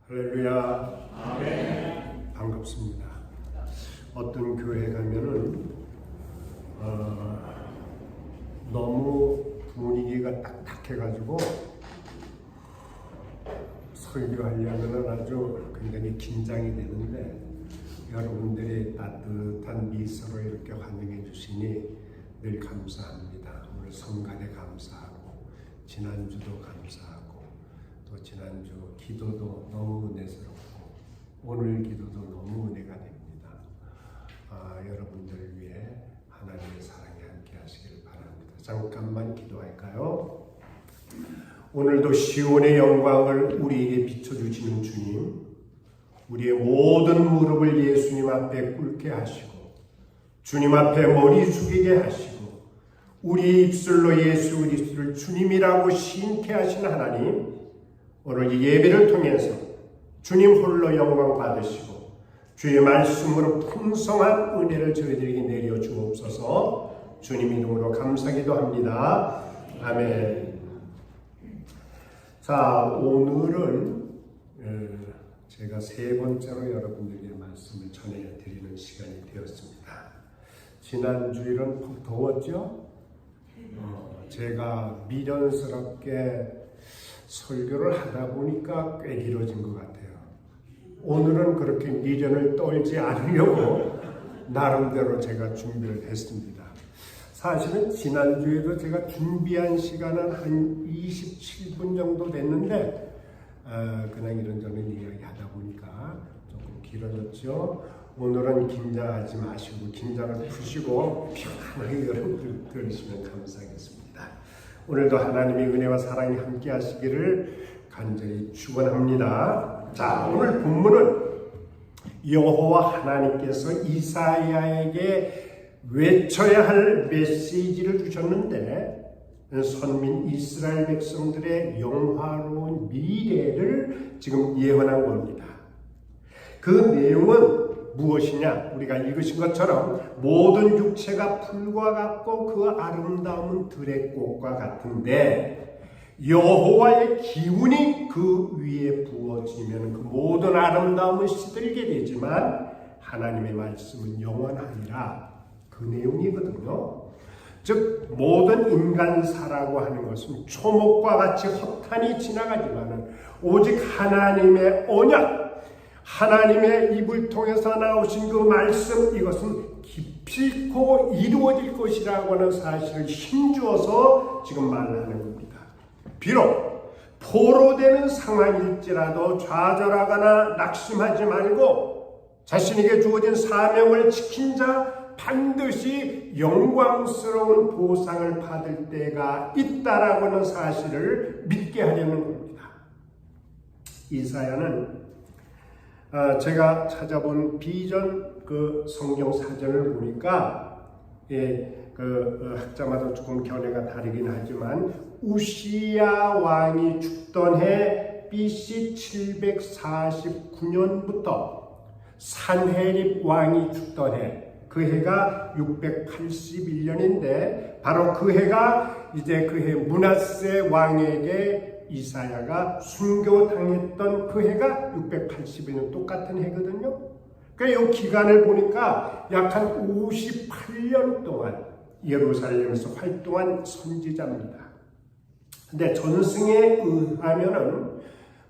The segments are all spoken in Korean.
할렐루야. 아멘. 반갑습니다. 어떤 교회 가면은 너무 분위기가 딱딱해가지고 설교하려면 아주 굉장히 긴장이 되는데 여러분들이 따뜻한 미소로 이렇게 환영해 주시니 늘 감사합니다. 오늘 성간에 감사하고 지난주도 감사하고 또 지난주 기도도 너무 은혜스럽고 오늘 기도도 너무 은혜가 됩니다. 여러분들을 위해 하나님의 사랑이 함께 하시길 바랍니다. 잠깐만 기도할까요? 오늘도 시온의 영광을 우리에게 비춰주시는 주님, 우리의 모든 무릎을 예수님 앞에 꿇게 하시고 주님 앞에 머리 숙이게 하시고 우리 입술로 예수 그리스도를 주님이라고 시인케 하신 하나님, 오늘 이 예배를 통해서 주님 홀로 영광 받으시고 주의 말씀으로 풍성한 은혜를 저희들에게 내려 주옵소서. 주님 이름으로 감사기도 합니다. 아멘. 자, 오늘은 제가 세 번째로 여러분들에게 말씀을 전해드리는 시간이 되었습니다. 지난주일은 더웠죠? 제가 미련스럽게 설교를 하다 보니까 꽤 길어진 것 같아요. 오늘은 그렇게 미련을 떨지 않으려고 나름대로 제가 준비를 했습니다. 사실은 지난주에도 제가 준비한 시간은 한 27분 정도 됐는데 그냥 이런저런 이야기하다 보니까 조금 길어졌죠. 오늘은 긴장하지 마시고 긴장을 푸시고 편안하게 여러분들 들으시면 감사하겠습니다. 오늘도 하나님의 은혜와 사랑이 함께 하시기를 간절히 축원합니다. 자, 오늘 본문은 여호와 하나님께서 이사야에게 외쳐야 할 메시지를 주셨는데 선민 이스라엘 백성들의 영화로운 미래를 지금 예언한 겁니다. 그 내용은 무엇이냐? 우리가 읽으신 것처럼 모든 육체가 풀과 같고 그 아름다움은 들의 꽃과 같은데 여호와의 기운이 그 위에 부어지면 그 모든 아름다움은 시들게 되지만 하나님의 말씀은 영원하니라. 그 내용이거든요. 즉 모든 인간사라고 하는 것은 초목과 같이 허탄이 지나가지만 오직 하나님의 언약, 하나님의 입을 통해서 나오신 그 말씀, 이것은 기필코 이루어질 것이라고 하는 사실을 힘주어서 지금 말하는 겁니다. 비록 포로되는 상황일지라도 좌절하거나 낙심하지 말고 자신에게 주어진 사명을 지킨 자 반드시 영광스러운 보상을 받을 때가 있다라고 하는 사실을 믿게 하려는 겁니다. 이사야는 제가 찾아본 비전 그 성경 사전을 보니까 학자마다 조금 견해가 다르긴 하지만 우시야 왕이 죽던 해 BC 749년부터 산헤립 왕이 죽던 해, 그 해가 681년인데 바로 그 해가 이제 그 해 므낫세 왕에게 이사야가 순교당했던 그 해가 680년 똑같은 해거든요. 그러니까 이 기간을 보니까 약 한 58년 동안 예루살렘에서 활동한 선지자입니다. 근데 전승에 의하면은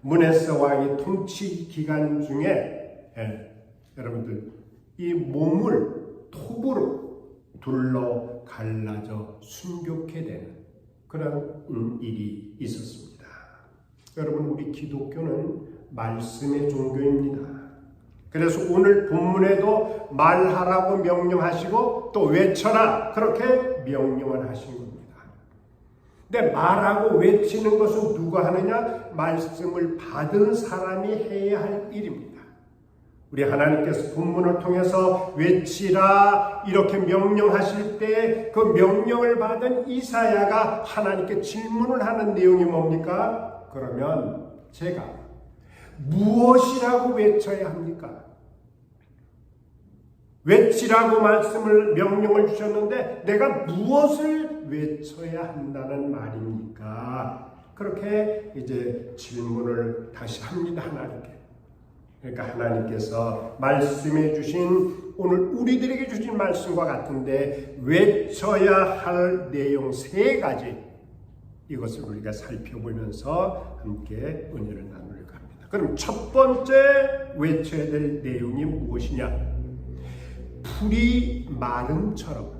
므낫세 왕이 통치 기간 중에 여러분들 이 몸을 톱으로 둘러 갈라져 순교케 되는 그런 일이 있었습니다. 여러분, 우리 기독교는 말씀의 종교입니다. 그래서 오늘 본문에도 말하라고 명령하시고 또 외쳐라 그렇게 명령을 하신 겁니다. 근데 말하고 외치는 것은 누가 하느냐? 말씀을 받은 사람이 해야 할 일입니다. 우리 하나님께서 본문을 통해서 외치라 이렇게 명령하실 때 그 명령을 받은 이사야가 하나님께 질문을 하는 내용이 뭡니까? 그러면 제가 무엇이라고 외쳐야 합니까? 외치라고 명령을 주셨는데 내가 무엇을 외쳐야 한다는 말입니까? 그렇게 이제 질문을 다시 합니다, 하나님께. 그러니까 하나님께서 말씀해 주신 오늘 우리들에게 주신 말씀과 같은데 외쳐야 할 내용 3가지 이것을 우리가 살펴보면서 함께 은혜를 나누려고 합니다. 그럼 첫 번째 외쳐야 될 내용이 무엇이냐? 풀이 마름처럼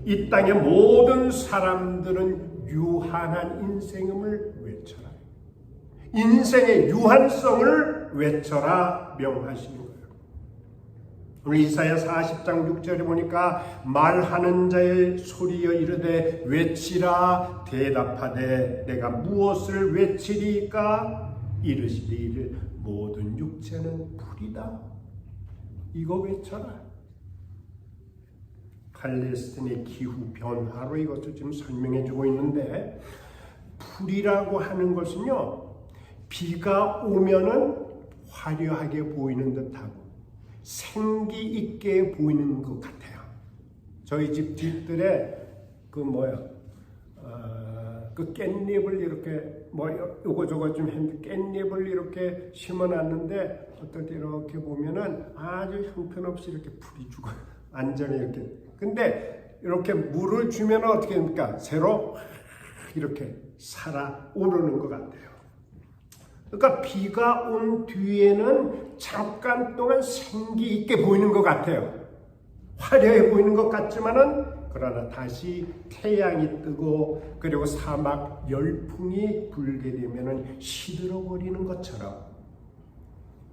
이 땅의 모든 사람들은 유한한 인생임을 외쳐라. 인생의 유한성을 외쳐라 명하시는 거예요. 오늘 이사야 40장 6절에 보니까 말하는 자의 소리여 이르되 외치라 대답하되 내가 무엇을 외치리까 이르시되 모든 육체는 풀이다. 이거 외쳐라. 팔레스틴의 기후 변화로 이것을 지금 설명해 주고 있는데 풀이라고 하는 것은요 비가 오면은 화려하게 보이는 듯하고 생기 있게 보이는 것 같아요. 저희 집 뒷뜰에 그 깻잎을 이렇게 요거 저거 좀 했는데 깻잎을 이렇게 심어놨는데 어떨 때 이렇게 보면은 아주 형편없이 이렇게 풀이 죽어요. 완전히 이렇게. 근데 이렇게 물을 주면 어떻게 됩니까? 새로 이렇게 살아 오르는 것 같아요. 그러니까 비가 온 뒤에는 잠깐 동안 생기 있게 보이는 것 같아요. 화려해 보이는 것 같지만은 그러나 다시 태양이 뜨고 그리고 사막 열풍이 불게 되면은 시들어 버리는 것처럼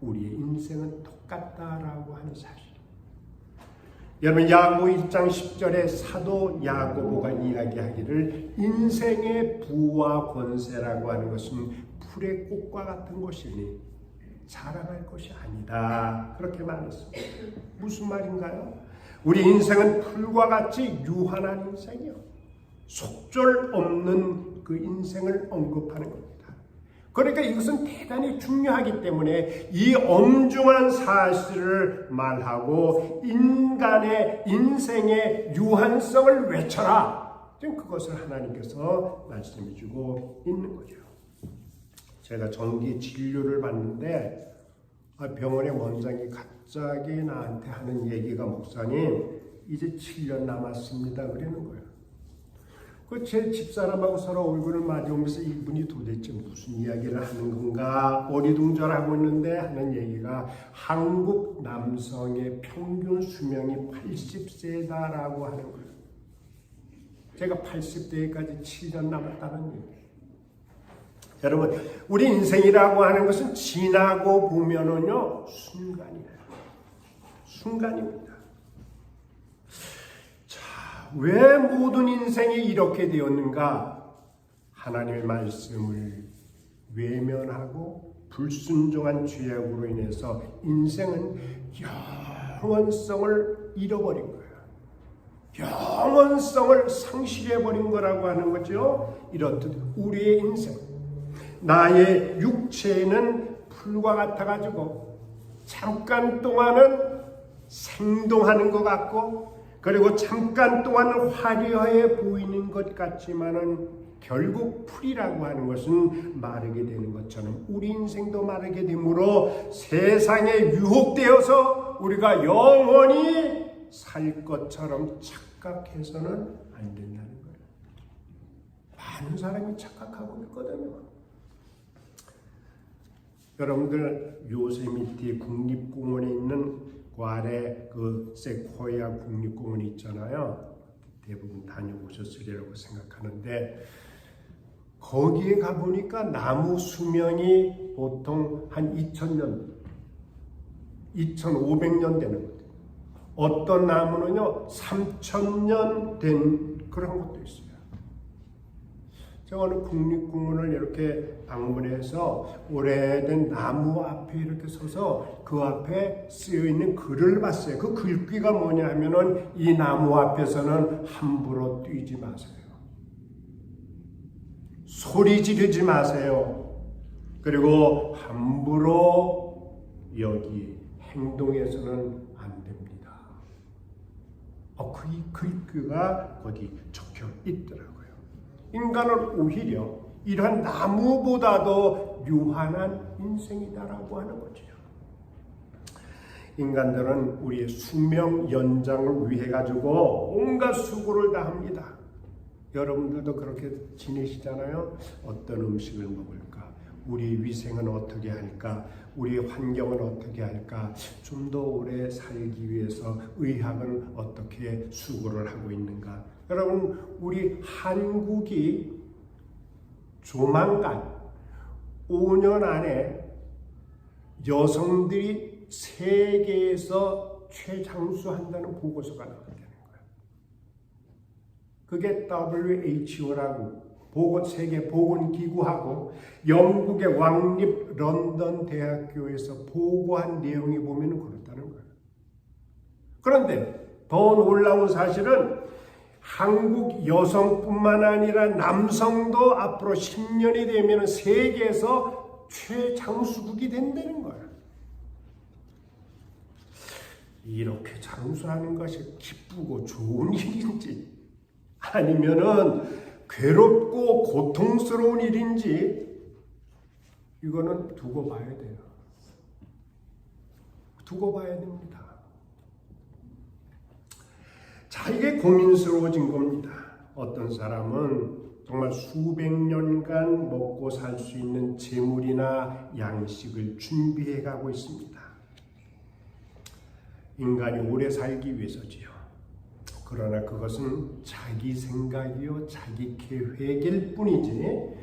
우리의 인생은 똑같다라고 하는 사실. 여러분 야고보 1장 10절에 사도 야고보가 이야기하기를 인생의 부와 권세라고 하는 것은 풀의 꽃과 같은 것이니 자랑할 것이 아니다. 그렇게 말했습니다. 무슨 말인가요? 우리 인생은 풀과 같이 유한한 인생이요. 속절 없는 그 인생을 언급하는 겁니다. 그러니까 이것은 대단히 중요하기 때문에 이 엄중한 사실을 말하고 인간의 인생의 유한성을 외쳐라. 지금 그것을 하나님께서 말씀해 주고 있는 거죠. 제가 정기 진료를 받는데 병원의 원장이 갑자기 나한테 하는 얘기가 목사님 이제 7년 남았습니다 그러는 거예요. 그 제 집사람하고 서로 얼굴을 마주보면서 이분이 도대체 무슨 이야기를 하는 건가 어리둥절하고 있는데 하는 얘기가 한국 남성의 평균 수명이 80세다라고 하는 거예요. 제가 80대까지 7년 남았다는 얘기예요. 여러분 우리 인생이라고 하는 것은 지나고 보면은요 순간이에요. 순간입니다. 왜 모든 인생이 이렇게 되었는가? 하나님의 말씀을 외면하고 불순종한 죄악으로 인해서 인생은 영원성을 잃어버린 거예요. 영원성을 상실해버린 거라고 하는 거죠. 이렇듯 우리의 인생, 나의 육체는 풀과 같아가지고 잠깐 동안은 생동하는 것 같고 그리고 잠깐 동안 화려해 보이는 것 같지만은 결국 풀이라고 하는 것은 마르게 되는 것처럼 우리 인생도 마르게 되므로 세상에 유혹되어서 우리가 영원히 살 것처럼 착각해서는 안 된다는 거예요. 많은 사람이 착각하고 있거든요. 여러분들 요세미티 국립공원에 있는 괄에 그 세코야 국립공원이 있잖아요. 대부분 다녀오셨으리라고 생각하는데 거기에 가보니까 나무 수명이 보통 한 2000년, 2500년 되는 거예요. 어떤 나무는요 3000년 된 그런 것도 있어요. 제가 어느 국립공원을 이렇게 방문해서 오래된 나무 앞에 이렇게 서서 그 앞에 쓰여있는 글을 봤어요. 그 글귀가 뭐냐 하면은 이 나무 앞에서는 함부로 뛰지 마세요. 소리 지르지 마세요. 그리고 함부로 여기 행동해서는 안 됩니다. 그 글귀가 거기 적혀 있더라고요. 인간은 오히려 이러한 나무보다도 유한한 인생이다라고 하는 거죠. 인간들은 우리의 수명 연장을 위해 가지고 온갖 수고를 다 합니다. 여러분들도 그렇게 지내시잖아요. 어떤 음식을 먹을까? 우리 위생은 어떻게 할까? 우리 환경은 어떻게 할까? 좀 더 오래 살기 위해서 의학은 어떻게 수고를 하고 있는가? 여러분, 우리 한국이 조만간 5년 안에 여성들이 세계에서 최장수한다는 보고서가 나온다는 거예요. 그게 WHO라고 세계보건기구하고 영국의 왕립 런던 대학교에서 보고한 내용이 보면 그렇다는 거예요. 그런데 더 놀라운 사실은 한국 여성뿐만 아니라 남성도 앞으로 10년이 되면 세계에서 최장수국이 된다는 거예요. 이렇게 장수하는 것이 기쁘고 좋은 일인지 아니면은 괴롭고 고통스러운 일인지 이거는 두고 봐야 돼요. 두고 봐야 됩니다. 자, 이게 고민스러워진 겁니다. 어떤 사람은 정말 수백 년간 먹고 살 수 있는 재물이나 양식을 준비해 가고 있습니다. 인간이 오래 살기 위해서지요. 그러나 그것은 자기 생각이요, 자기 계획일 뿐이지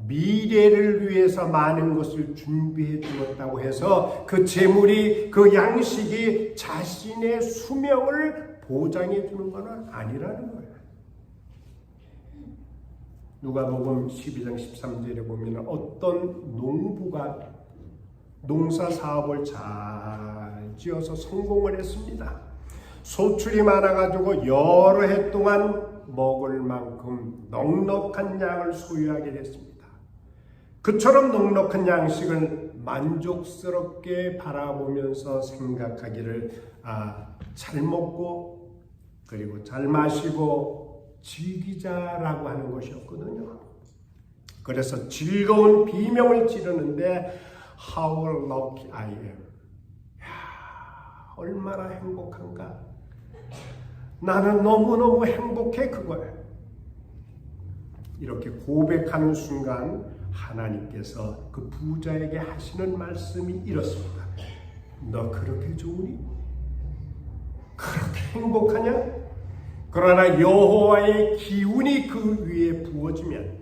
미래를 위해서 많은 것을 준비해 두었다고 해서 그 재물이, 그 양식이 자신의 수명을 보장해 주는 것은 아니라는 거예요. 누가복음 12장 13절에 보면 어떤 농부가 농사 사업을 잘 지어서 성공을 했습니다. 소출이 많아가지고 여러 해 동안 먹을 만큼 넉넉한 양을 소유하게 됐습니다. 그처럼 넉넉한 양식을 만족스럽게 바라보면서 생각하기를 잘 먹고 그리고 잘 마시고 즐기자라고 하는 것이었거든요. 그래서 즐거운 비명을 지르는데 How lucky I am. 얼마나 행복한가. 나는 너무너무 행복해, 그거예요. 이렇게 고백하는 순간 하나님께서 그 부자에게 하시는 말씀이 이렇습니다. 너 그렇게 좋으니? 그렇게 행복하냐? 그러나 여호와의 기운이 그 위에 부어지면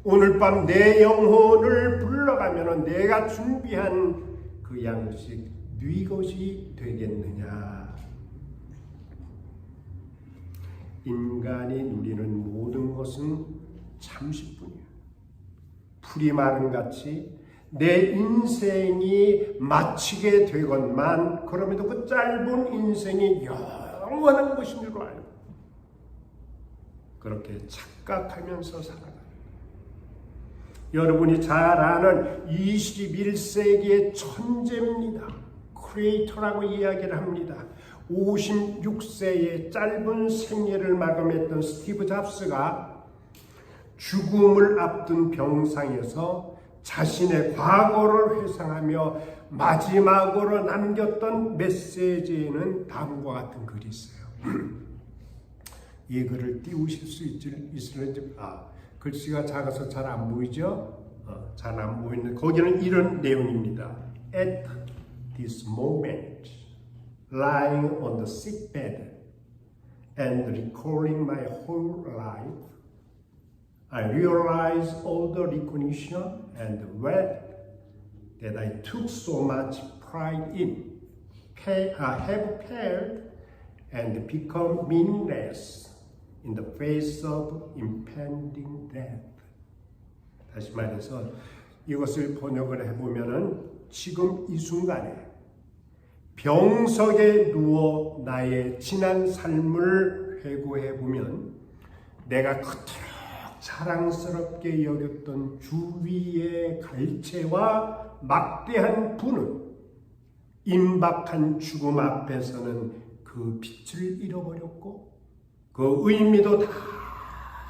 오늘 밤 내 영혼을 불러가면 내가 준비한 그 양식 네 것이 되겠느냐? 인간이 누리는 모든 것은 잠시뿐이야. 풀이 마른 같이 내 인생이 마치게 되건만 그럼에도 그 짧은 인생이 영원한 것인 줄 알고 그렇게 착각하면서 살아가요. 여러분이 잘 아는 21세기의 천재입니다. 크리에이터라고 이야기를 합니다. 56세의 짧은 생애를 마감했던 스티브 잡스가 죽음을 앞둔 병상에서 자신의 과거를 회상하며 마지막으로 남겼던 메시지에는 다음과 같은 글이 있어요. 이 글을 띄우실 수 있을지 글씨가 작아서 잘 안 보이죠? 잘 안 보이는데 거기는 이런 내용입니다. At this moment, lying on the sick bed and recalling my whole life, I realize all the recognition and wealth that I took so much pride in have failed and become meaningless in the face of impending death. 다시 말해서 이것을 번역을 해보면은 지금 이 순간에 병석에 누워 나의 지난 삶을 회고해보면 내가 그토록 자랑스럽게 여겼던 주위의 갈채와 막대한 분은 임박한 죽음 앞에서는 그 빛을 잃어버렸고 그 의미도 다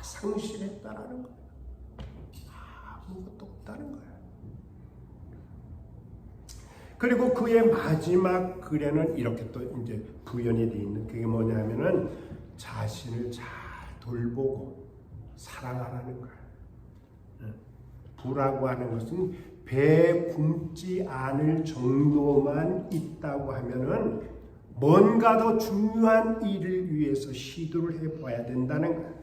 상실했다라는 거예요. 아무것도 없다는 거예요. 그리고 그의 마지막 글에는 이렇게 또 이제 부연이 되어 있는 그게 뭐냐면은 자신을 잘 돌보고 사랑하라는 거예요. 부라고 하는 것은 배 굶지 않을 정도만 있다고 하면은 뭔가 더 중요한 일을 위해서 시도를 해봐야 된다는 거예요.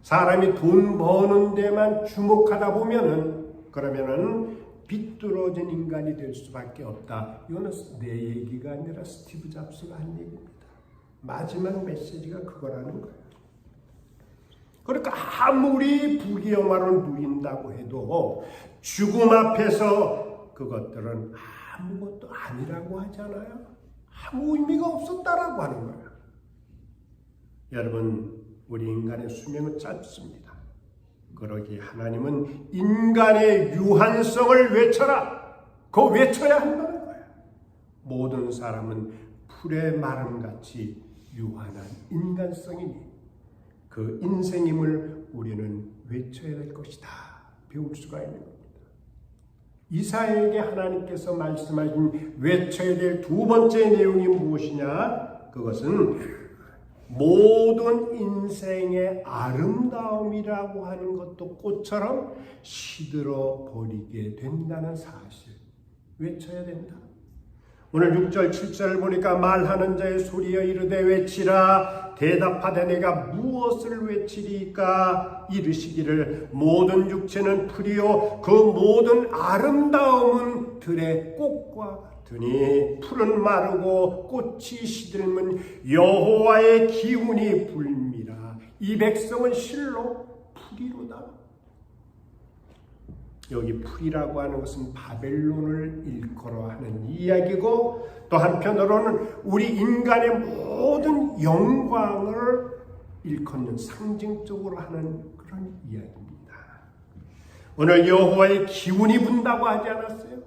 사람이 돈 버는 데만 주목하다 보면은 그러면은 비뚤어진 인간이 될 수밖에 없다. 이거는 내 얘기가 아니라 스티브 잡스가 한 얘기입니다. 마지막 메시지가 그거라는 거예요. 그러니까 아무리 부귀영화로 누린다고 해도 죽음 앞에서 그것들은 아무것도 아니라고 하잖아요. 아무 의미가 없었다라고 하는 거예요. 여러분, 우리 인간의 수명은 짧습니다. 그러기에 하나님은 인간의 유한성을 외쳐라. 그거 외쳐야 한다는 거예요. 모든 사람은 풀의 마름같이 유한한 인간성이니 그 인생임을 우리는 외쳐야 될 것이다. 배울 수가 있는 겁니다. 이사야에게 하나님께서 말씀하신 외쳐야 될 두 번째 내용이 무엇이냐? 그것은 모든 인생의 아름다움이라고 하는 것도 꽃처럼 시들어 버리게 된다는 사실 외쳐야 된다. 오늘 6절 7절을 보니까 말하는 자의 소리여 이르되 외치라. 대답하되 내가 무엇을 외치리까? 이르시기를 모든 육체는 풀이요 그 모든 아름다움은 들의 꽃과 같으니 풀은 마르고 꽃이 시들면 여호와의 기운이 불미라. 이 백성은 실로 풀이로다. 여기 풀이라고 하는 것은 바벨론을 일컬어 하는 이야기고 또 한편으로는 우리 인간의 모든 영광을 일컫는 상징적으로 하는 그런 이야기입니다. 오늘 여호와의 기운이 분다고 하지 않았어요?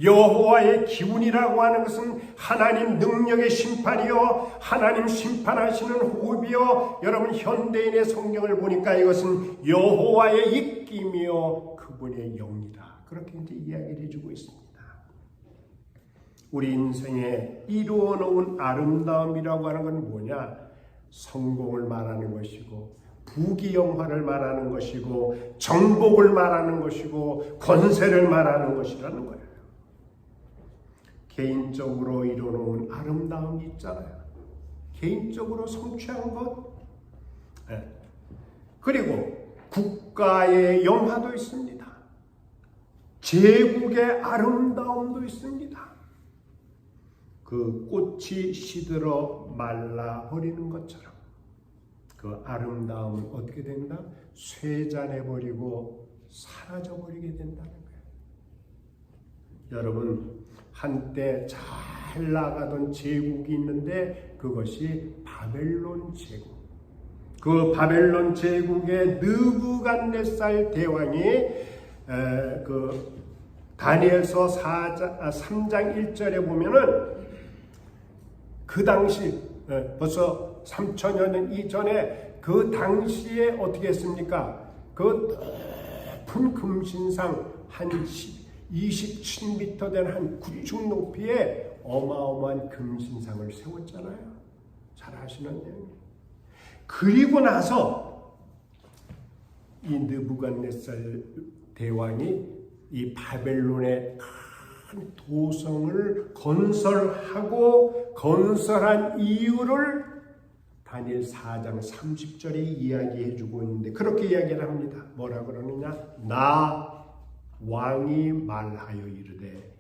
여호와의 기운이라고 하는 것은 하나님 능력의 심판이요 하나님 심판하시는 호흡이요. 여러분 현대인의 성경을 보니까 이것은 여호와의 입김이요 그분의 영이다. 그렇게 이제 이야기를 해주고 있습니다. 우리 인생에 이루어 놓은 아름다움이라고 하는 건 뭐냐? 성공을 말하는 것이고 부귀영화를 말하는 것이고 정복을 말하는 것이고 권세를 말하는 것이라는 거예요. 개인적으로 이뤄놓은 아름다움이 있잖아요. 개인적으로 성취한 것. 그리고 국가의 영화도 있습니다. 제국의 아름다움도 있습니다. 그 꽃이 시들어 말라버리는 것처럼 그 아름다움은 어떻게 된다? 쇠잔해버리고 사라져버리게 된다는 거예요. 여러분, 한때 잘 나가던 제국이 있는데 그것이 바벨론 제국. 그 바벨론 제국의 느부갓네살 대왕이 그 다니엘서 3장 1절에 보면은 그 당시 벌써 3천여 년 이전에 그 당시에 어떻게 했습니까? 그 높은 금신상 한 27m 된 한 구축 높이의 어마어마한 금신상을 세웠잖아요. 잘 아시는 내용이에요. 그리고 나서 이 느부갓네살 대왕이 이 바벨론의 큰 도성을 건설한 이유를 다니엘 4장 30절에 이야기해주고 있는데 그렇게 이야기를 합니다. 뭐라 그러느냐? 나 왕이 말하여 이르되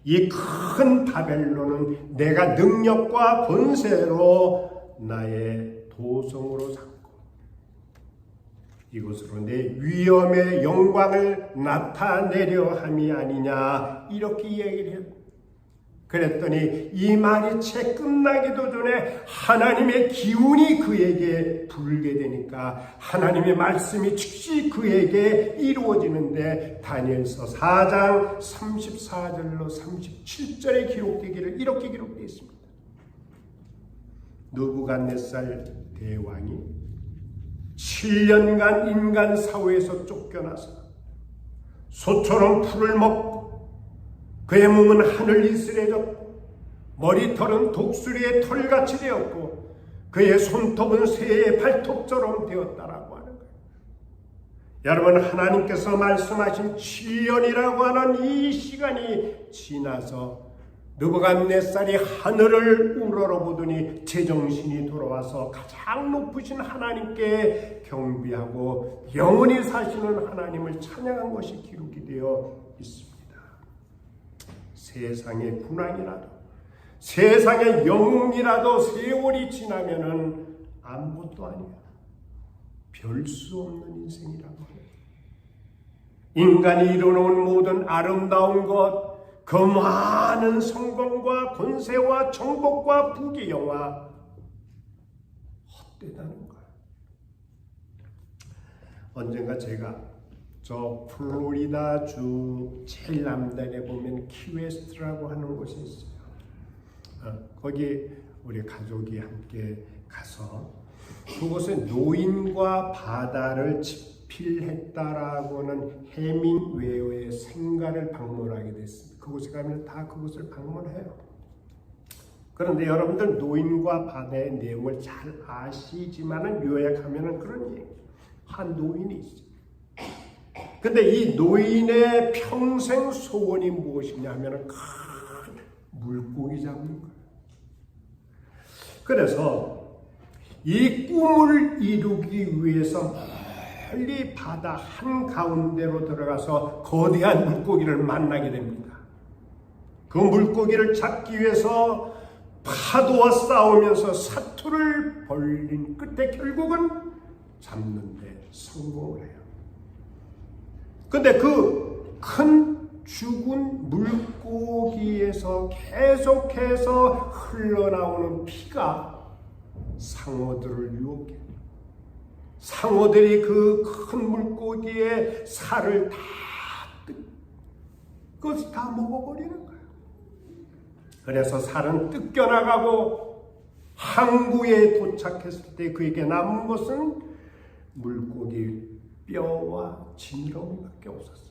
이 큰 바벨론은 내가 능력과 권세로 나의 도성으로 삼고 이곳으로 내 위엄의 영광을 나타내려 함이 아니냐 이렇게 이야기를 해요. 그랬더니 이 말이 채 끝나기도 전에 하나님의 기운이 그에게 불게 되니까 하나님의 말씀이 즉시 그에게 이루어지는데 다니엘서 4장 34절로 37절에 기록되기를 이렇게 기록되어 있습니다. 느부갓네살 대왕이 7년간 인간 사회에서 쫓겨나서 소처럼 풀을 먹고 그의 몸은 하늘 이슬해졌고 머리털은 독수리의 털같이 되었고 그의 손톱은 새의 발톱처럼 되었다라고 하는 거예요. 여러분, 하나님께서 말씀하신 7년이라고 하는 이 시간이 지나서 느부갓네살이 하늘을 우러러보더니 제정신이 돌아와서 가장 높으신 하나님께 경배하고 영원히 사시는 하나님을 찬양한 것이 기록이 되어 있습니다. 세상의 군왕이라도, 세상의 영웅이라도 세월이 지나면은 아무것도 아니야. 별 수 없는 인생이라고 해요. 인간이 이루어놓은 모든 아름다운 것, 그 많은 성공과 권세와 정복과 부귀영화 헛되다는 거예요. 언젠가 제가 저 플로리다 주 제일 남단에 보면 키웨스트라고 하는 곳이 있어요. 거기 우리 가족이 함께 가서 그곳에 노인과 바다를 집필했다라고는 해밍웨어의 생가를 방문하게 됐습니다. 그곳에 가면 다 그곳을 방문해요. 그런데 여러분들 노인과 바다의 내용을 잘 아시지만은 요약하면은 그런 얘기. 한 노인이 있어요. 근데 이 노인의 평생 소원이 무엇이냐 하면은 큰 물고기 잡는 거예요. 그래서 이 꿈을 이루기 위해서 멀리 바다 한가운데로 들어가서 거대한 물고기를 만나게 됩니다. 그 물고기를 잡기 위해서 파도와 싸우면서 사투를 벌린 끝에 결국은 잡는데 성공을 해요. 근데 그 큰 죽은 물고기에서 계속해서 흘러나오는 피가 상어들을 유혹해. 상어들이 그 큰 물고기의 살을 그것이 다 먹어버리는 거예요. 그래서 살은 뜯겨나가고 항구에 도착했을 때 그에게 남은 것은 물고기 뼈와 지느러미밖에 없었어요.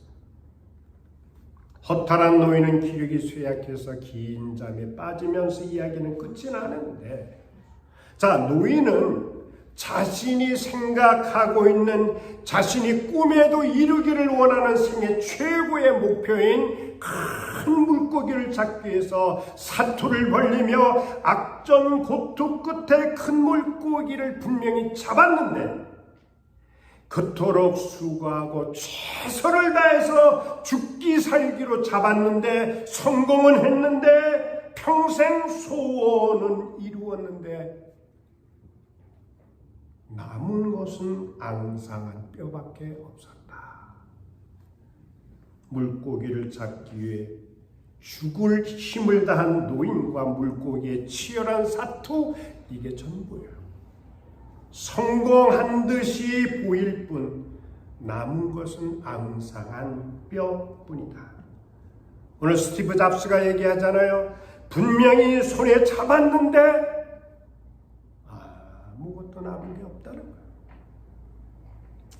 허탈한 노인은 기력이 쇠약해서 긴 잠에 빠지면서 이야기는 끝이 나는데, 자, 노인은 자신이 생각하고 있는, 자신이 꿈에도 이루기를 원하는 생의 최고의 목표인 큰 물고기를 잡기 위해서 사투를 벌리며 악전고투 끝에 큰 물고기를 분명히 잡았는데, 그토록 수고하고 최선을 다해서 죽기 살기로 잡았는데 성공은 했는데 평생 소원은 이루었는데 남은 것은 앙상한 뼈밖에 없었다. 물고기를 잡기 위해 죽을 힘을 다한 노인과 물고기의 치열한 사투, 이게 전부예요. 성공한 듯이 보일 뿐 남은 것은 앙상한 뼈뿐이다. 오늘 스티브 잡스가 얘기하잖아요. 분명히 손에 잡았는데 아무것도 남은 게 없다는 거예요.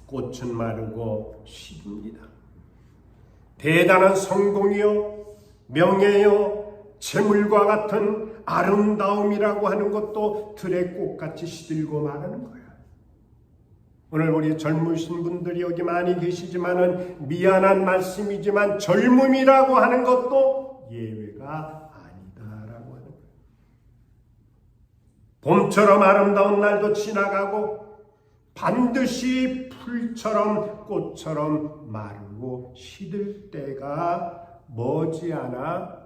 꽃은 마르고 시듭니다. 대단한 성공이요, 명예요, 재물과 같은 아름다움이라고 하는 것도 들의 꽃같이 시들고 마르는 거야. 오늘 우리 젊으신 분들이 여기 많이 계시지만은 미안한 말씀이지만 젊음이라고 하는 것도 예외가 아니다라고 하는 거야. 봄처럼 아름다운 날도 지나가고 반드시 풀처럼 꽃처럼 마르고 시들 때가 머지않아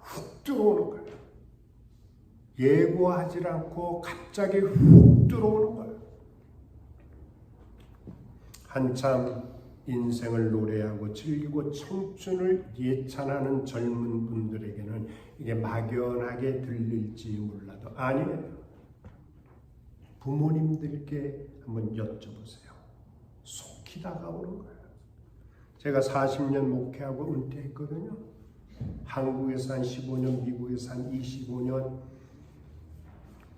훅 들어오는 거예요. 예고하지 않고 갑자기 훅 들어오는 거예요. 한참 인생을 노래하고 즐기고 청춘을 예찬하는 젊은 분들에게는 이게 막연하게 들릴지 몰라도 아니에요. 부모님들께 한번 여쭤보세요. 속히 다가오는 거예요. 제가 40년 목회하고 은퇴했거든요. 한국에서 한 15년, 미국에서 한 25년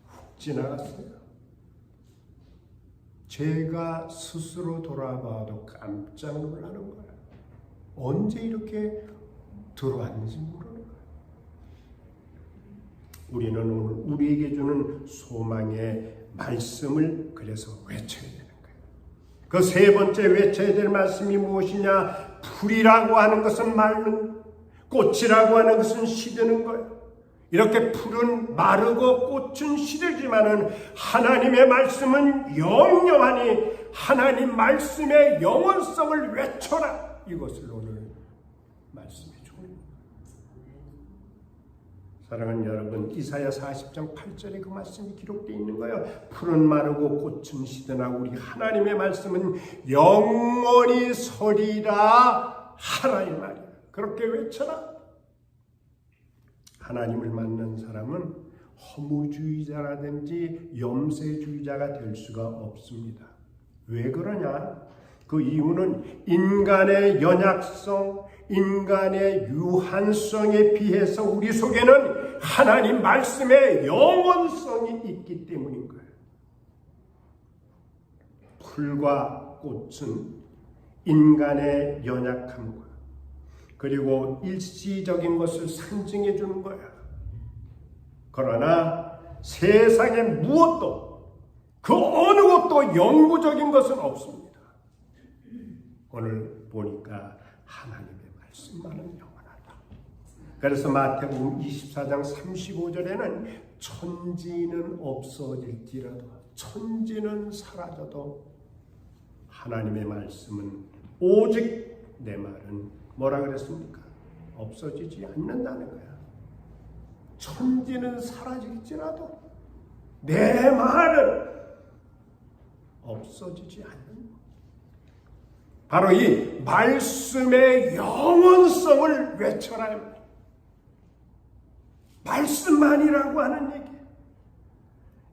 훅 지나갔어요. 제가 스스로 돌아봐도 깜짝 놀라는 거예요. 언제 이렇게 들어왔는지 모르는 거예요. 우리는 오늘 우리에게 주는 소망의 말씀을 그래서 외쳐야 되는 거예요. 그 세 번째 외쳐야 될 말씀이 무엇이냐? 풀이라고 하는 것은 마르는, 꽃이라고 하는 것은 시드는 거예요. 이렇게 풀은 마르고 꽃은 시들지만은 하나님의 말씀은 영영하니 하나님 말씀의 영원성을 외쳐라. 이것을 오늘 말씀해 주는 거예요. 사랑하는 여러분, 이사야 40장 8절에 그 말씀이 기록되어 있는 거예요. 풀은 마르고 꽃은 시드나 우리 하나님의 말씀은 영원히 서리라 하라 이 말이야. 그렇게 외쳐라. 하나님을 만난 사람은 허무주의자라든지 염세주의자가 될 수가 없습니다. 왜 그러냐? 그 이유는 인간의 연약성, 인간의 유한성에 비해서 우리 속에는 하나님 말씀의 영원성이 있기 때문인 거예요. 풀과 꽃은 인간의 연약함과 그리고 일시적인 것을 상징해 주는 거야. 그러나 세상에 무엇도 그 어느 것도 영구적인 것은 없습니다. 오늘 보니까 하나님의 말씀만은 영원하다. 그래서 마태복음 24장 35절에는 천지는 없어질지라도 천지는 사라져도 하나님의 말씀은 오직 내 말은 뭐라 그랬습니까? 없어지지 않는다는 거야. 천지는 사라질지라도 내 말은 없어지지 않는 거야. 바로 이 말씀의 영원성을 외쳐라. 말씀만이라고 하는 얘기.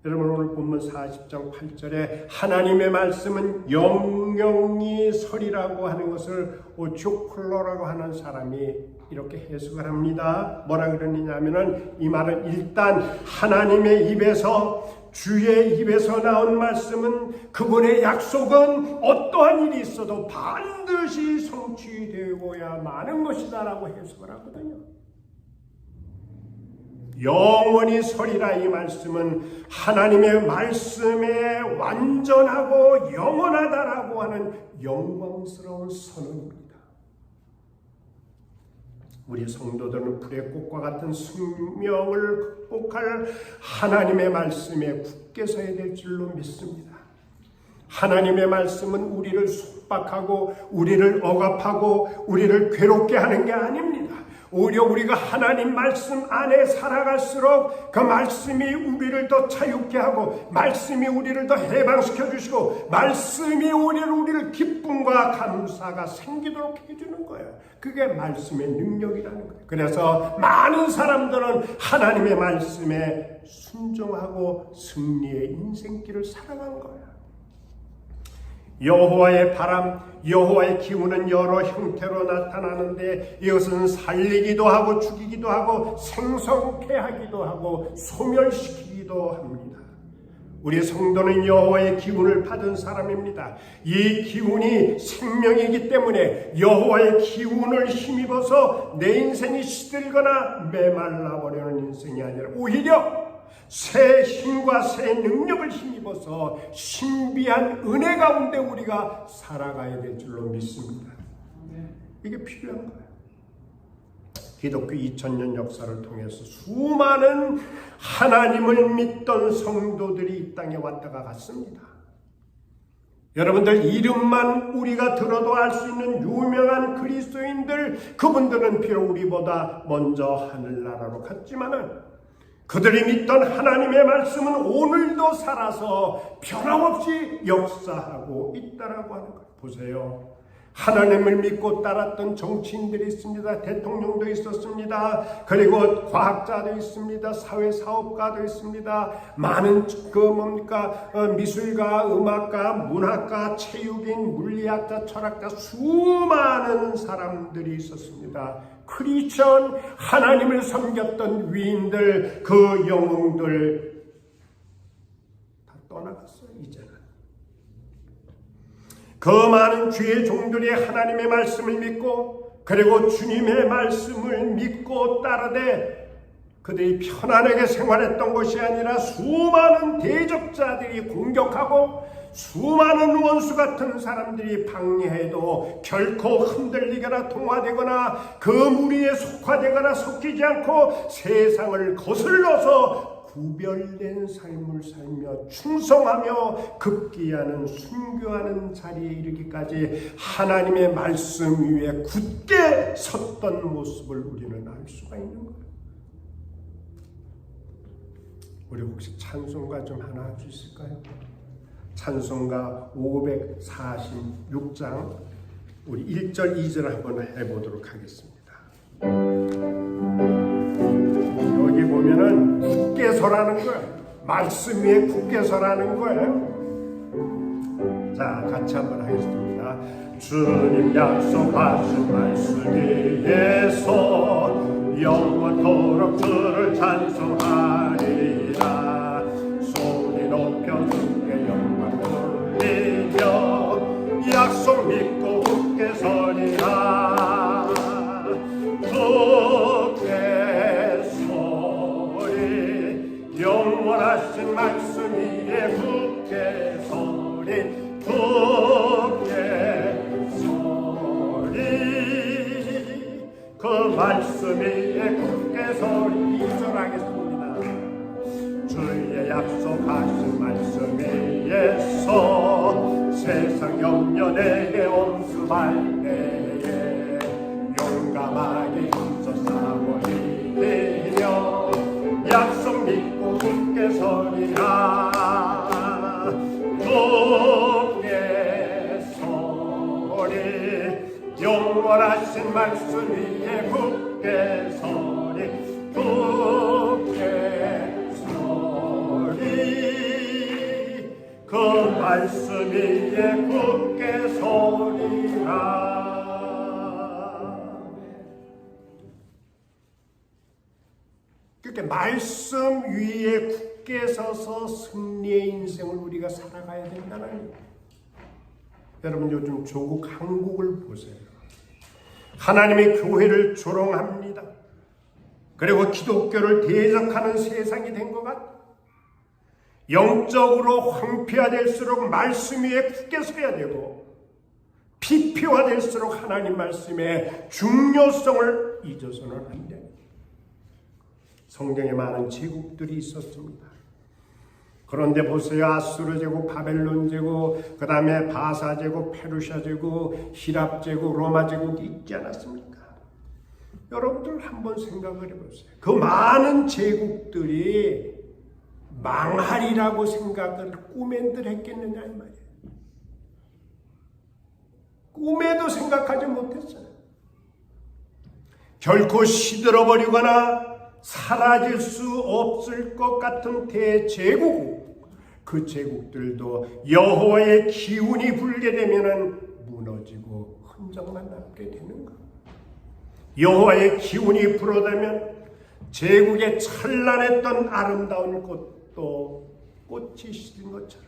여러분 오늘 본문 40장 8절에 하나님의 말씀은 영영이 서리라고 하는 것을 오초클로라고 하는 사람이 이렇게 해석을 합니다. 뭐라 그러느냐 하면은 이 말은 일단 하나님의 입에서 주의 입에서 나온 말씀은 그분의 약속은 어떠한 일이 있어도 반드시 성취되고야 마는 것이다라고 해석을 하거든요. 영원히 서리라 이 말씀은 하나님의 말씀에 완전하고 영원하다라고 하는 영광스러운 선언입니다. 우리 성도들은 풀의 꽃과 같은 생명을 극복할 하나님의 말씀에 굳게 서야 될 줄로 믿습니다. 하나님의 말씀은 우리를 속박하고 우리를 억압하고 우리를 괴롭게 하는 게 아닙니다. 오히려 우리가 하나님 말씀 안에 살아갈수록 그 말씀이 우리를 더 자유케 하고 말씀이 우리를 더 해방시켜 주시고 말씀이 우리를 기쁨과 감사가 생기도록 해주는 거예요. 그게 말씀의 능력이라는 거예요. 그래서 많은 사람들은 하나님의 말씀에 순종하고 승리의 인생길을 살아간 거예요. 여호와의 바람, 여호와의 기운은 여러 형태로 나타나는데 이것은 살리기도 하고 죽이기도 하고 생성케 하기도 하고 소멸시키기도 합니다. 우리 성도는 여호와의 기운을 받은 사람입니다. 이 기운이 생명이기 때문에 여호와의 기운을 힘입어서 내 인생이 시들거나 메말라버리는 인생이 아니라 오히려 새 힘과 새 능력을 힘입어서 신비한 은혜 가운데 우리가 살아가야 될 줄로 믿습니다. 이게 필요한 거예요. 기독교 2000년 역사를 통해서 수많은 하나님을 믿던 성도들이 이 땅에 왔다가 갔습니다. 여러분들 이름만 우리가 들어도 알 수 있는 유명한 그리스도인들, 그분들은 비록 우리보다 먼저 하늘나라로 갔지만은 그들이 믿던 하나님의 말씀은 오늘도 살아서 변함없이 역사하고 있다라고 하는 거예요. 보세요. 하나님을 믿고 따랐던 정치인들이 있습니다. 대통령도 있었습니다. 그리고 과학자도 있습니다. 사회사업가도 있습니다. 많은 미술가, 음악가, 문학가, 체육인, 물리학자, 철학자 수많은 사람들이 있었습니다. 크리스천, 하나님을 섬겼던 위인들, 그 영웅들 다 떠나갔어요. 이제는 그 많은 주의 종들이 하나님의 말씀을 믿고 그리고 주님의 말씀을 믿고 따르되 그들이 편안하게 생활했던 것이 아니라 수많은 대적자들이 공격하고 수많은 원수 같은 사람들이 방해해도 결코 흔들리거나 동화되거나 그 무리에 속화되거나 섞이지 않고 세상을 거슬러서 구별된 삶을 살며 충성하며 급기야는 순교하는 자리에 이르기까지 하나님의 말씀 위에 굳게 섰던 모습을 우리는 알 수가 있는 거예요. 우리 혹시 찬송가 좀 하나 할 수 있을까요? 찬송가 546장 우리 1절 2절 한번 해보도록 하겠습니다. 여기 보면은 굳게 서라는 거예요. 말씀 위에 굳게 서라는 거예요. 자, 같이 한번 하겠습니다. 주님 약속하신 말씀 위에서 영원토록 주를 찬송하리라. 소리 높여 주께 영광 돌리며 약속 믿고 굳게 서리라. 굳게 서리 영원하신 말씀 위에 굳게 서리 굳게 서리 그 말씀 위에 굳게 서리 이절하겠습니다. 주의 약속하신 말씀 위에서 세상 염려 내게 엄습할 때에 용감하게 힘써 싸워 이기며 약속 믿고 굳게 서리라. 굳게 서리 영원하신 말씀 위에 굳게 서리 굳게 서리 그 말씀 위에 굳게 서리라. 그렇게 말씀 위에 굳게 서서 승리의 인생을 우리가 살아가야 된다는 거예요. 여러분 요즘 조국 한국을 보세요. 하나님의 교회를 조롱합니다. 그리고 기독교를 대적하는 세상이 된 것 같아요. 영적으로 황폐화될수록 말씀 위에 굳게 서야 되고 피폐화될수록 하나님 말씀의 중요성을 잊어서는 안 돼요. 성경에 많은 제국들이 있었습니다. 그런데 보세요. 아수르 제국, 바벨론 제국, 그 다음에 바사 제국, 페르시아 제국, 히랍 제국, 로마 제국이 있지 않았습니까? 여러분들 한번 생각을 해보세요. 그 많은 제국들이 망하리라고 생각을 꿈에들 했겠느냐 이 말이에요. 꿈에도 생각하지 못했어요. 결코 시들어버리거나 사라질 수 없을 것 같은 대제국, 그 제국들도 여호와의 기운이 불게 되면은 무너지고 흔적만 남게 되는 것. 여호와의 기운이 불어대면 제국의 찬란했던 아름다운 꽃도 꽃이 시든 것처럼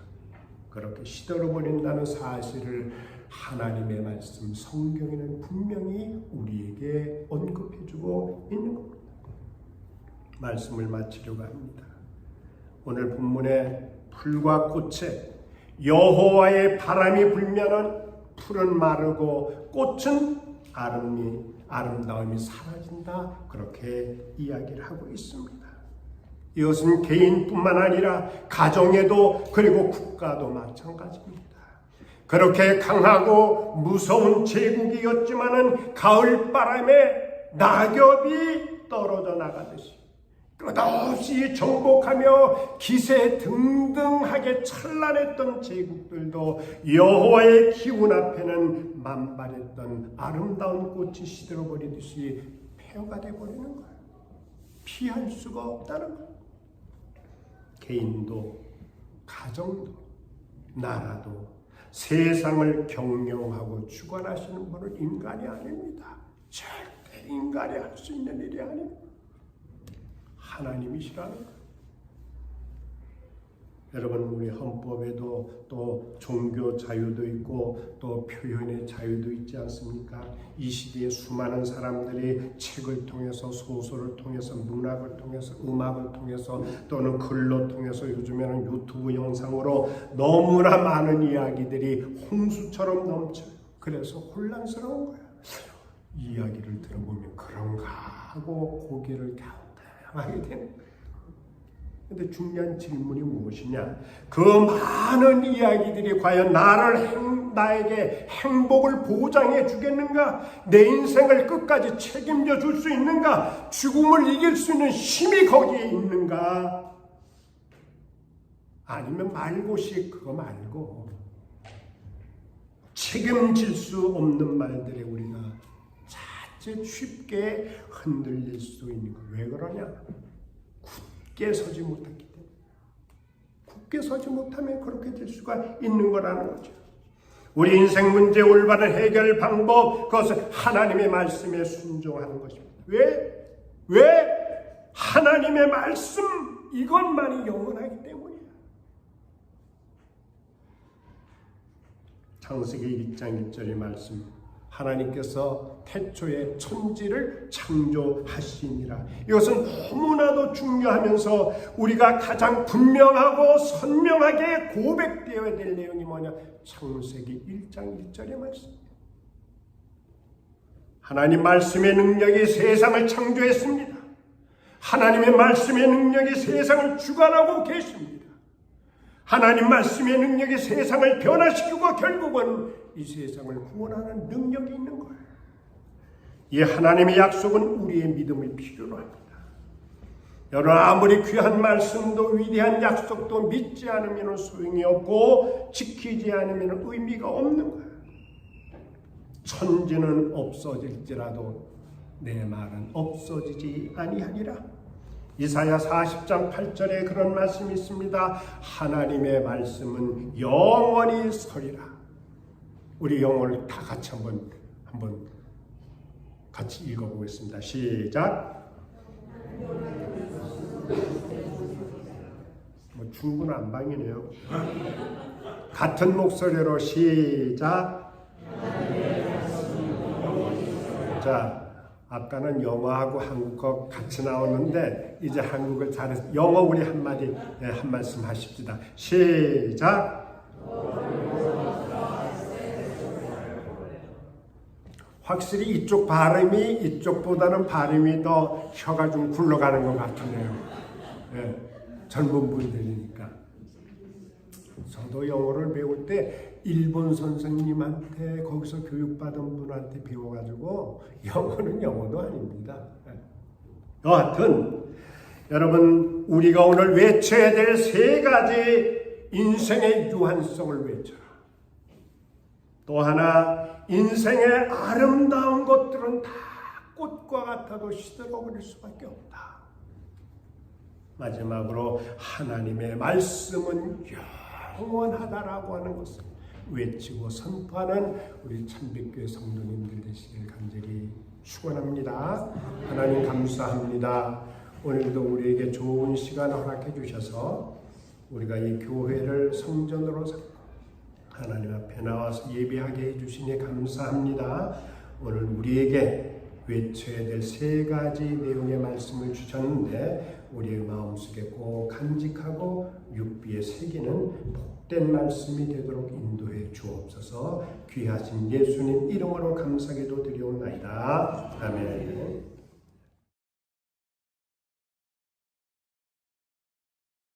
그렇게 시들어버린다는 사실을 하나님의 말씀 성경에는 분명히 우리에게 언급해주고 있는 겁니다. 말씀을 마치려고 합니다. 오늘 본문에 풀과 꽃에 여호와의 바람이 불면은 풀은 마르고 꽃은 아름다움이 사라진다. 그렇게 이야기를 하고 있습니다. 이것은 개인뿐만 아니라 가정에도 그리고 국가도 마찬가지입니다. 그렇게 강하고 무서운 제국이었지만은 가을바람에 낙엽이 떨어져 나가듯이 끝없이 정복하며 기세 등등하게 찬란했던 제국들도 여호와의 기운 앞에는 만발했던 아름다운 꽃이 시들어버리듯이 폐허가 되어버리는 거예요. 피할 수가 없다는 거예요. 개인도 가정도 나라도 세상을 경영하고 주관하시는 분은 인간이 아닙니다. 절대 인간이 할 수 있는 일이 아닙니다. 하나님이시라는 거예요. 여러분, 우리 헌법에도 또 종교 자유도 있고 또 표현의 자유도 있지 않습니까? 이 시대에 수많은 사람들이 책을 통해서, 소설을 통해서, 문학을 통해서, 음악을 통해서 또는 글로 통해서, 요즘에는 유튜브 영상으로 너무나 많은 이야기들이 홍수처럼 넘쳐요. 그래서 혼란스러운 거예요. 이야기를 들어보면 그런가 하고 고개를 갸우뚱하게 되는 거예요. 근데 중요한 질문이 무엇이냐? 그 많은 이야기들이 과연 나에게 행복을 보장해 주겠는가? 내 인생을 끝까지 책임져 줄 수 있는가? 죽음을 이길 수 있는 힘이 거기에 있는가? 아니면 말고식 그거 말고 책임질 수 없는 말들에 우리가 자칫 쉽게 흔들릴 수 있는 거. 왜 그러냐? 굳게 서지 못했기 때문에. 굳게 서지 못하면 그렇게 될 수가 있는 거라는 거죠. 우리 인생 문제 올바른 해결 방법, 그것은 하나님의 말씀에 순종하는 것입니다. 왜? 하나님의 말씀, 이것만이 영원하기 때문이에요. 창세기 1장 1절의 말씀, 하나님께서 태초에 천지를 창조하시니라. 이것은 너무나도 중요하면서 우리가 가장 분명하고 선명하게 고백되어야 될 내용이 뭐냐? 창세기 1장 1절의 말씀. 하나님 말씀의 능력이 세상을 창조했습니다. 하나님의 말씀의 능력이 세상을 주관하고 계십니다. 하나님 말씀의 능력이 세상을 변화시키고 결국은 이 세상을 구원하는 능력이 있는 거예요. 이 하나님의 약속은 우리의 믿음을 필요로 합니다. 여러분, 아무리 귀한 말씀도 위대한 약속도 믿지 않으면 소용이 없고 지키지 않으면 의미가 없는 거예요. 천지는 없어질지라도 내 말은 없어지지 아니하리라. 이사야 40장 8절에 그런 말씀이 있습니다. 하나님의 말씀은 영원히 서리라. 우리 영어를 다 같이 한번 같이 읽어보겠습니다. 시작. 뭐 중구난방이네요. 같은 목소리로 시작. 자, 아까는 영어하고 한국어 같이 나오는데 이제 한국을 잘해서 영어 우리 한 말씀 하십시다. 시작. 확실히 이쪽 발음이 이쪽보다는 발음이 더 혀가 좀 굴러가는 것 같으네요. 네, 젊은 분들이니까. 저도 영어를 배울 때 일본 선생님한테 거기서 교육받은 분한테 배워가지고 영어는 영어도 아닙니다. 여하튼 여러분, 우리가 오늘 외쳐야 될 세 가지 인생의 유한성을 외쳐라. 또 하나, 인생의 아름다운 것들은 다 꽃과 같아도 시들어버릴 수밖에 없다. 마지막으로 하나님의 말씀은 영원하다라고 하는 것을 외치고 선포하는 우리 참빛교회 성도님들 되시길 간절히 축원합니다. 하나님 감사합니다. 오늘도 우리에게 좋은 시간 허락해 주셔서 우리가 이 교회를 성전으로 삼고 하나님 앞에 나와서 예배하게 해주시니 감사합니다. 오늘 우리에게 외쳐야 될 세 가지 내용의 말씀을 주셨는데 우리의 마음속에 꼭 간직하고 육비에 새기는 복된 말씀이 되도록 인도해 주옵소서. 귀하신 예수님 이름으로 감사기도 드리옵나이다.